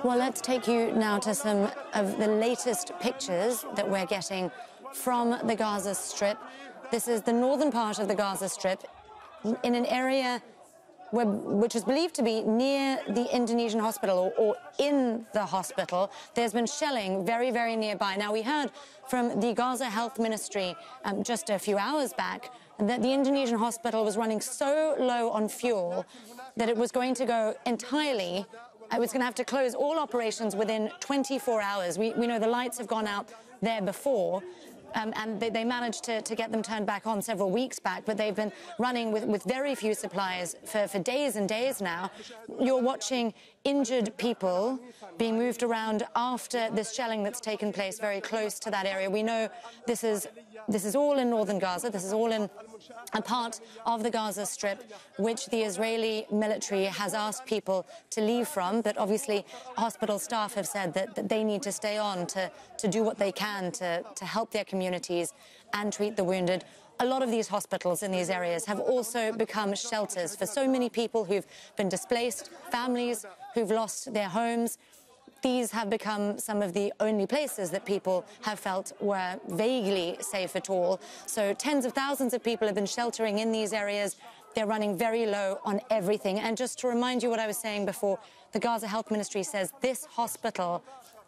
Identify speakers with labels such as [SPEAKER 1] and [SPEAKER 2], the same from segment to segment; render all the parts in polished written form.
[SPEAKER 1] Well, let's take you now to some of the latest pictures that we're getting from the Gaza Strip. This is the northern part of the Gaza Strip in an area which is believed to be near the Indonesian hospital or in the hospital. There's been shelling very, very nearby. Now, we heard from the Gaza Health Ministry just a few hours back that the Indonesian hospital was running so low on fuel that it was going to go entirely. It was going to have to close all operations within 24 hours. We know the lights have gone out there before, and they managed to get them turned back on several weeks back, but they've been running with very few supplies for days and days now. You're watching injured people being moved around after this shelling that's taken place very close to that area. We know this is all in northern Gaza. This is all in a part of the Gaza Strip which the Israeli military has asked people to leave from, but obviously hospital staff have said that they need to stay on to do what they can to help their communities and treat the wounded. A lot of these hospitals in these areas have also become shelters for so many people who've been displaced, families who've lost their homes. These have become some of the only places that people have felt were vaguely safe at all. So tens of thousands of people have been sheltering in these areas. They're running very low on everything. And just to remind you what I was saying before, the Gaza Health Ministry says this hospital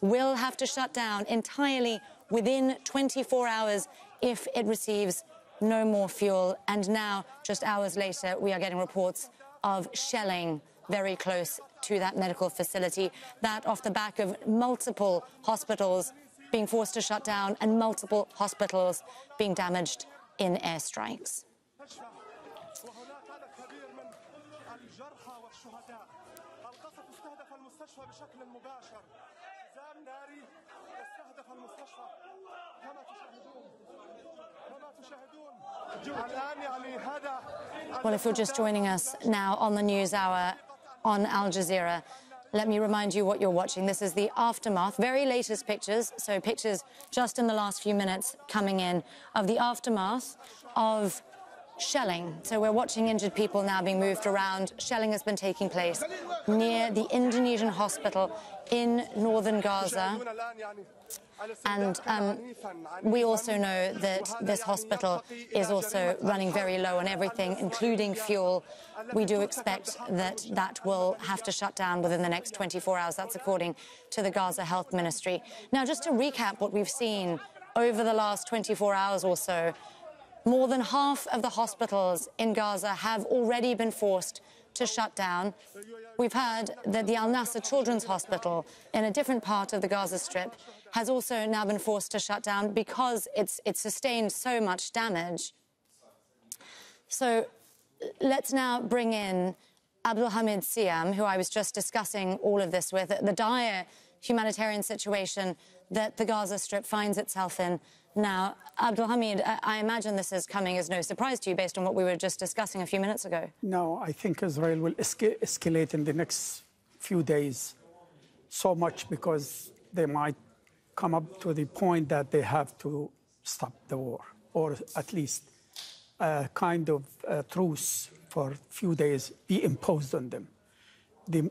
[SPEAKER 1] will have to shut down entirely within 24 hours if it receives no more fuel. And now, just hours later, we are getting reports of shelling very close to that medical facility. That off the back of multiple hospitals being forced to shut down and multiple hospitals being damaged in airstrikes. Well, if you're just joining us now on the News Hour on Al Jazeera, let me remind you what you're watching. This is the aftermath, very latest pictures, so pictures just in the last few minutes coming in of the aftermath of shelling. So we're watching injured people now being moved around. Shelling has been taking place near the Indonesian hospital in northern Gaza. And we also know that this hospital is also running very low on everything, including fuel. We do expect that that will have to shut down within the next 24 hours. That's according to the Gaza Health Ministry. Now, just to recap what we've seen over the last 24 hours or so, more than half of the hospitals in Gaza have already been forced to shut down. We've heard that the Al-Nasser Children's Hospital in a different part of the Gaza Strip has also now been forced to shut down because it's sustained so much damage. So let's now bring in Abdul Hamed, who I was just discussing all of this with, the dire humanitarian situation that the Gaza Strip finds itself in now. Abdul Hamed, I imagine this is coming as no surprise to you based on what we were just discussing a few minutes ago.
[SPEAKER 2] No, I think Israel will escalate in the next few days so much because they might come up to the point that they have to stop the war, or at least a kind of truce for a few days be imposed on them.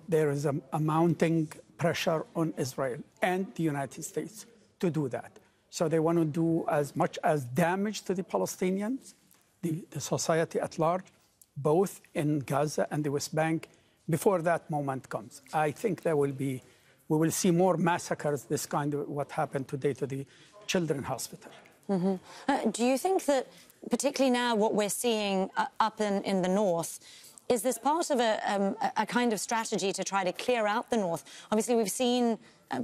[SPEAKER 2] There is a mounting pressure on Israel and the United States to do that. So they want to do as much as damage to the Palestinians, the society at large, both in Gaza and the West Bank, before that moment comes. I think we will see more massacres, this kind of what happened today to the children's hospital.
[SPEAKER 1] Mm-hmm. Do you think that, particularly now what we're seeing up in the north, is this part of a kind of strategy to try to clear out the north? Obviously, we've seen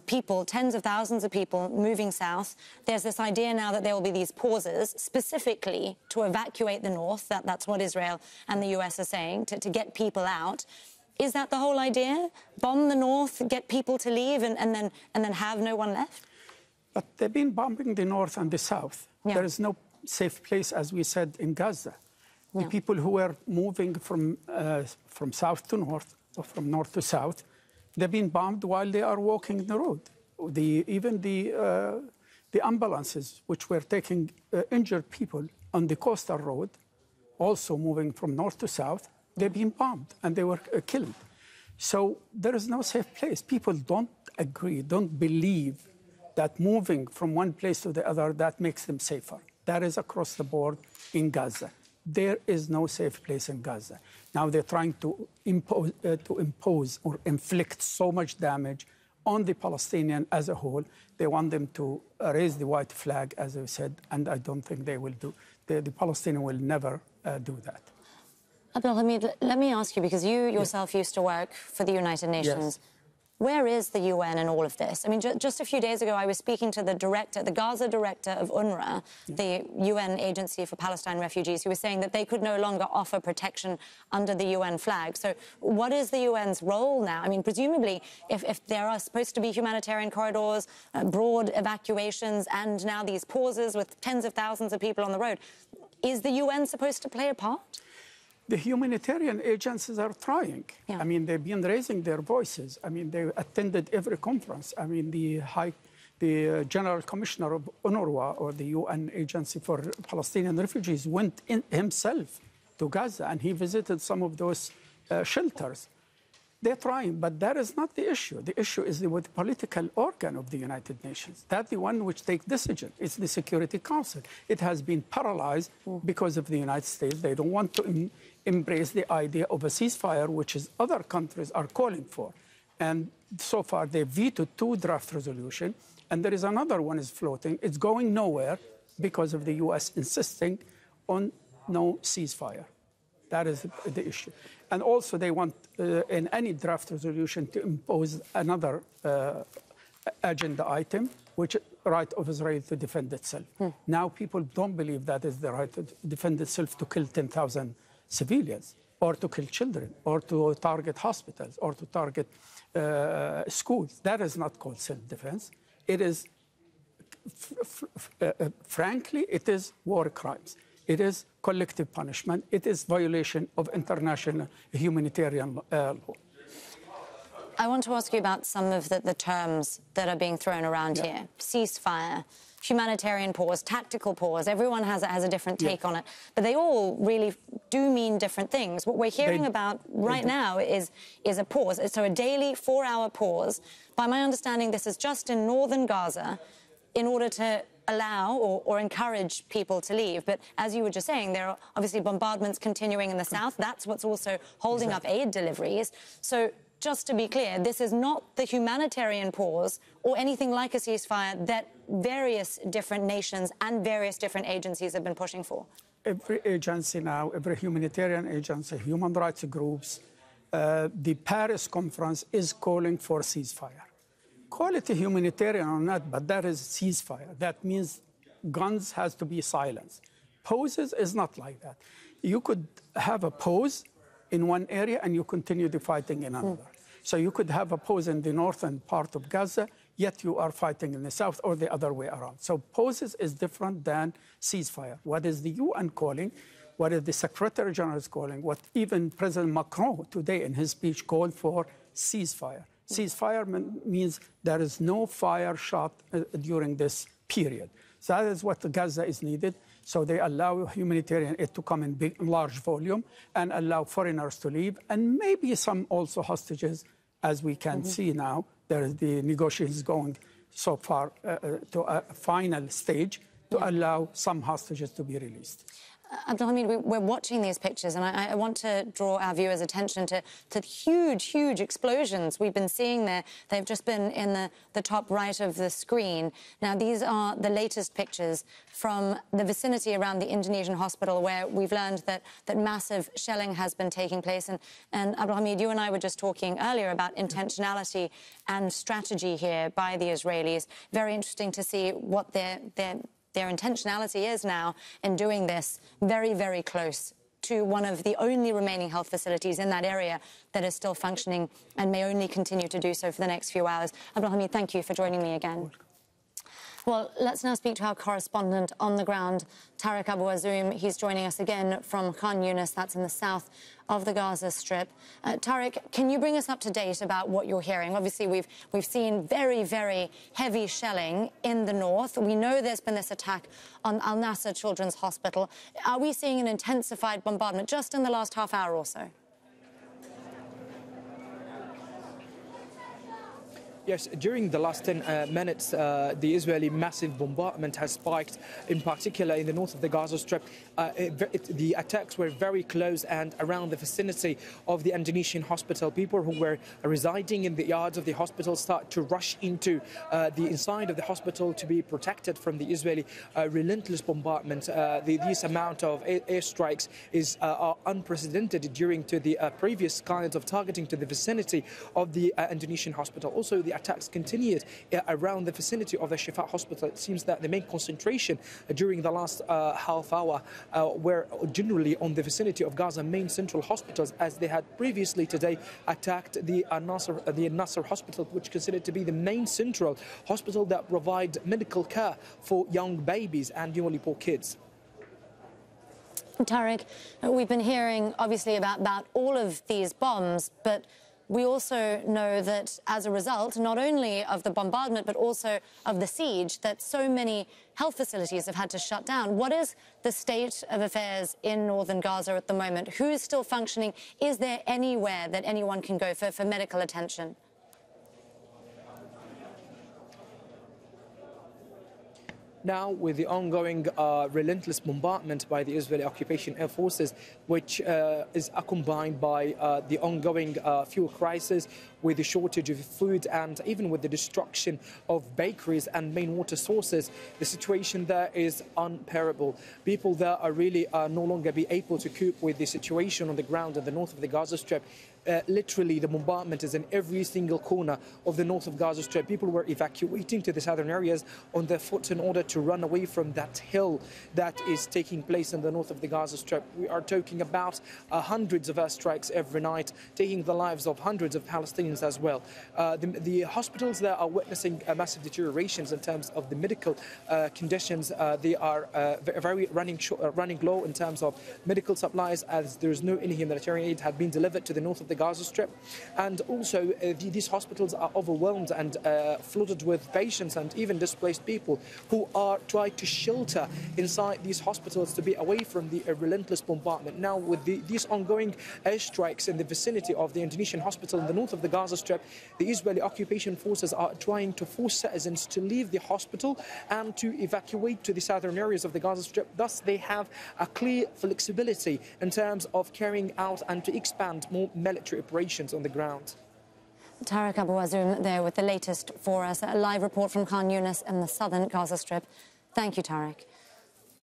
[SPEAKER 1] people, tens of thousands of people moving south. There's this idea now that there will be these pauses specifically to evacuate the north. That's what Israel and the US are saying, to get people out. Is that the whole idea? Bomb the north, get people to leave, and then have no one left?
[SPEAKER 2] But they've been bombing the north and the south. Yeah. There is no safe place, as we said, in Gaza. The people who were moving from south to north, or from north to south, they've been bombed while they are walking the road. Even the ambulances, which were taking injured people on the coastal road, also moving from north to south, they've been bombed and they were killed. So there is no safe place. People don't agree, don't believe that moving from one place to the other, that makes them safer. That is across the board in Gaza. There is no safe place in Gaza. Now they're trying to impose or inflict so much damage on the Palestinian as a whole. They want them to raise the white flag, as I said, and I don't think they will do. The Palestinian will never do that.
[SPEAKER 1] Abdul Hamed, let me ask you, because you yourself used to work for the United Nations. Yes. Where is the UN in all of this? I mean, just a few days ago, I was speaking to the Gaza director of UNRWA, the UN Agency for Palestine Refugees, who was saying that they could no longer offer protection under the UN flag. So what is the UN's role now? I mean, presumably, if there are supposed to be humanitarian corridors, broad evacuations, and now these pauses with tens of thousands of people on the road, is the UN supposed to play a part?
[SPEAKER 2] The humanitarian agencies are trying. Yeah. I mean, they've been raising their voices. I mean, they attended every conference. I mean, the General Commissioner of UNRWA, or the UN Agency for Palestinian Refugees, went himself to Gaza, and he visited some of those shelters. They're trying, but that is not the issue. The issue is with the political organ of the United Nations. That's the one which takes decision. It's the Security Council. It has been paralyzed because of the United States. They don't want to embrace the idea of a ceasefire, which is other countries are calling for. And so far, they vetoed 2 draft resolutions, and there is another one is floating. It's going nowhere because of the U.S. insisting on no ceasefire. That is the issue. And also they want, in any draft resolution, to impose another agenda item, which is the right of Israel to defend itself. Now people don't believe that is the right to defend itself, to kill 10,000 civilians, or to kill children, or to target hospitals, or to target schools. That is not called self-defense. It is, frankly, it is war crimes. It is collective punishment. It is violation of international humanitarian law.
[SPEAKER 1] I want to ask you about some of the terms that are being thrown around here. Ceasefire, humanitarian pause, tactical pause. Everyone has a different take on it. But they all really do mean different things. What we're hearing about right now is a pause. So a daily 4-hour pause. By my understanding, this is just in northern Gaza in order to allow or encourage people to leave. But as you were just saying, there are obviously bombardments continuing in the south. That's what's also holding up aid deliveries. So just to be clear, this is not the humanitarian pause or anything like a ceasefire that various different nations and various different agencies have been pushing for.
[SPEAKER 2] Every agency now, every humanitarian agency, human rights groups, the Paris conference is calling for ceasefire. Call it a humanitarian or not, but that is ceasefire. That means guns has to be silenced. Pauses is not like that. You could have a pause in one area and you continue the fighting in another. So you could have a pause in the northern part of Gaza, yet you are fighting in the south, or the other way around. So pauses is different than ceasefire. What is the UN calling? What is the Secretary General is calling? What even President Macron today in his speech called for? Ceasefire. Ceasefire means there is no fire shot during this period. So that is what Gaza is needed. So they allow humanitarian aid to come in large volume and allow foreigners to leave, and maybe some also hostages, as we can see now. There is the negotiations going so far to a final stage to allow some hostages to be released.
[SPEAKER 1] Abdul Hamed, we're watching these pictures, and I want to draw our viewers' attention to huge, huge explosions we've been seeing there. They've just been in the top right of the screen. Now, these are the latest pictures from the vicinity around the Indonesian hospital, where we've learned that massive shelling has been taking place. And Abdul Hamed, you and I were just talking earlier about intentionality and strategy here by the Israelis. Very interesting to see what their intentionality is now in doing this very, very close to one of the only remaining health facilities in that area that is still functioning and may only continue to do so for the next few hours. Abdul Hamed, thank you for joining me again. Well, let's now speak to our correspondent on the ground, Tariq Abu Azoum. He's joining us again from Khan Yunis, that's in the south of the Gaza Strip. Tariq, can you bring us up to date about what you're hearing? Obviously, we've seen very, very heavy shelling in the north. We know there's been this attack on al-Nasser Children's Hospital. Are we seeing an intensified bombardment just in the last half hour or so?
[SPEAKER 3] Yes, during the last 10 minutes, the Israeli massive bombardment has spiked, in particular in the north of the Gaza Strip. The attacks were very close and around the vicinity of the Indonesian hospital. People who were residing in the yards of the hospital start to rush into the inside of the hospital to be protected from the Israeli relentless bombardment. This amount of airstrikes are unprecedented during the previous kinds of targeting to the vicinity of the Indonesian hospital. Also, the attacks continued around the vicinity of the Shifa hospital. It seems that the main concentration during the last half hour were generally on the vicinity of Gaza main central hospitals, as they had previously today attacked the Nasser hospital, which is considered to be the main central hospital that provides medical care for young babies and newly born kids.
[SPEAKER 1] Tariq, we've been hearing obviously about all of these bombs, but we also know that as a result, not only of the bombardment, but also of the siege, that so many health facilities have had to shut down. What is the state of affairs in northern Gaza at the moment? Who is still functioning? Is there anywhere that anyone can go for medical attention?
[SPEAKER 3] Now, with the ongoing relentless bombardment by the Israeli occupation air forces, which is accompanied by the ongoing fuel crisis, with the shortage of food and even with the destruction of bakeries and main water sources, the situation there is unbearable. People there are really no longer be able to cope with the situation on the ground in the north of the Gaza Strip. Literally, the bombardment is in every single corner of the north of Gaza Strip. People were evacuating to the southern areas on their foot in order to run away from that hill that is taking place in the north of the Gaza Strip. We are talking about hundreds of airstrikes every night, taking the lives of hundreds of Palestinians as well. The hospitals there are witnessing massive deteriorations in terms of the medical conditions. They are very running low in terms of medical supplies, as there is no any humanitarian aid had been delivered to the north of the Gaza Strip. And also, these hospitals are overwhelmed and flooded with patients and even displaced people who are trying to shelter inside these hospitals to be away from the relentless bombardment. Now, with these ongoing airstrikes in the vicinity of the Indonesian hospital in the north of the Gaza Strip, the Israeli occupation forces are trying to force citizens to leave the hospital and to evacuate to the southern areas of the Gaza Strip. Thus, they have a clear flexibility in terms of carrying out and to expand more military operations on the ground.
[SPEAKER 1] Tariq Abu Azoum there with the latest for us. A live report from Khan Yunis in the southern Gaza Strip. Thank you, Tariq.